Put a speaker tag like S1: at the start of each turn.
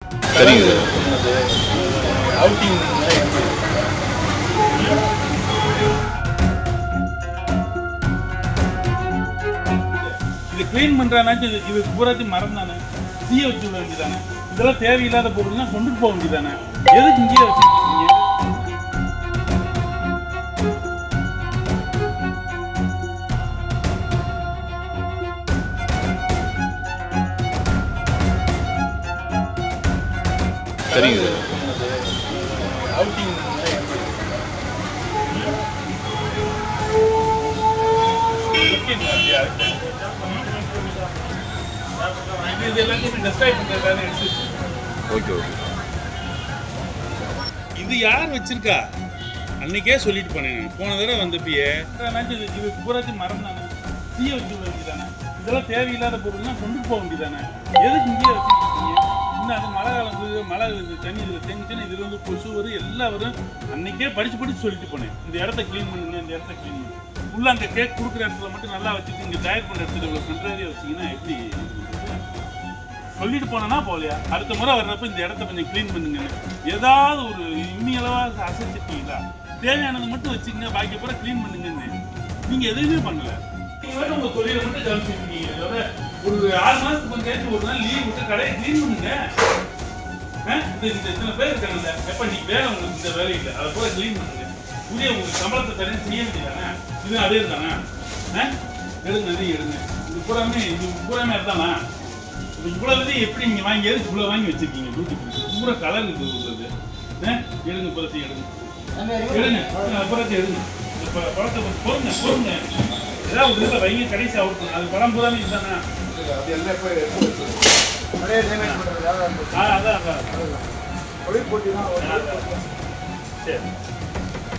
S1: சரிங்க
S2: அவுட்டிங் இது க்ளீன் பண்ணுறானாச்சும் இது பூராத்தையும் மரம் தானே தீய வச்சு விட வேண்டியதானே. இதெல்லாம் தேவையில்லாத பொருள்லாம் கொண்டுட்டு போக வேண்டியதானே. எதுக்கு இங்கேயே வச்சுருக்கீங்க?
S1: சரிங்க
S2: அவுட்டிங் இது எல்லாத்தையும் டெஸ்ட்ராய் பண்ணுறதுக்கான எடுத்து
S1: ஓகே ஓகே
S2: இது யார் வச்சிருக்கா? அன்னைக்கே சொல்லிட்டு போனேன். போன தடவை வந்தப்பயே இது பூராத்தையும் மரம் தானே தீய வச்சு விட வேண்டியதானே. இதெல்லாம் தேவையில்லாத பொருள்லாம் கொண்டுட்டு போக வேண்டியதானே. எதுக்கு இங்கேயே வச்சுருக்கீங்க? இன்னும் அது மழை காலம் மழை தண்ணி இதில் தேங்கிச்சுன்னா இதில் வந்து கொசு வரும் எல்லாம் வரும். அன்னைக்கே படித்து சொல்லிட்டு போனேன். இந்த இடத்த க்ளீன் பண்ணுங்க, இந்த இடத்த க்ளீன் பண்ணுங்க. உள்ள அந்த கேக் கொடுக்குற இடத்துல மட்டும் நல்லா வச்சுட்டு இங்கே தயார் பண்ணுற இடத்துல இவ்வளோ கண்ட்ராரியாக வச்சிங்கன்னா எப்படி சொல்லிட்டு போனா போகலையா? அடுத்த முறை வர்றப்ப இந்த இடத்த கொஞ்சம் க்ளீன் பண்ணுங்கன்னு ஏதாவது ஒரு இம்மியளவாக அசைச்சிட்டீங்களா? தேவையானது மட்டும் வச்சுக்கங்க, பாக்கி பூரா க்ளீன் பண்ணுங்கன்னு நீங்கள் எதுவுமே பண்ணல. நீங்கள் உங்கள் தொழிலை மட்டும் கவனிச்சிருக்கீங்க. அதோட ஒரு 6 மாதத்துக்கு கொஞ்சம் ஒரு நாள் லீவ் விட்டு கடையை க்ளீன் பண்ணுங்க. இத்தனை பேர் இருக்காங்கல்ல, எப்போ நீங்கள் வேலை உங்களுக்கு இந்த வேலை இல்லை, அதை பூரா க்ளீன் பண்ணுங்க. புதிய உங்களுக்கு சம்பளத்தை தரேன் செய்ய வேண்டியதானே. இது அதே தானே. எடுங்க அதையும் எடுங்க. இது பூராமே அதுதானா? இவ்வளவு எப்படி நீங்க வாங்கி எதுக்கு இவ்வளவு வாங்கி வச்சிருக்கீங்க? டியூட்டி பூரா கலர் இருக்குது உள்ளது. எடுங்க புறத்தையும் எடுங்க புறத்தை எடுங்க. பழத்தை பொறுங்க பொறுங்க ஏதாவது ஒரு இதில் வைங்க கடைசி அவுட்டும். அது படம் பூராமே இதுதானே. அதான் சரி.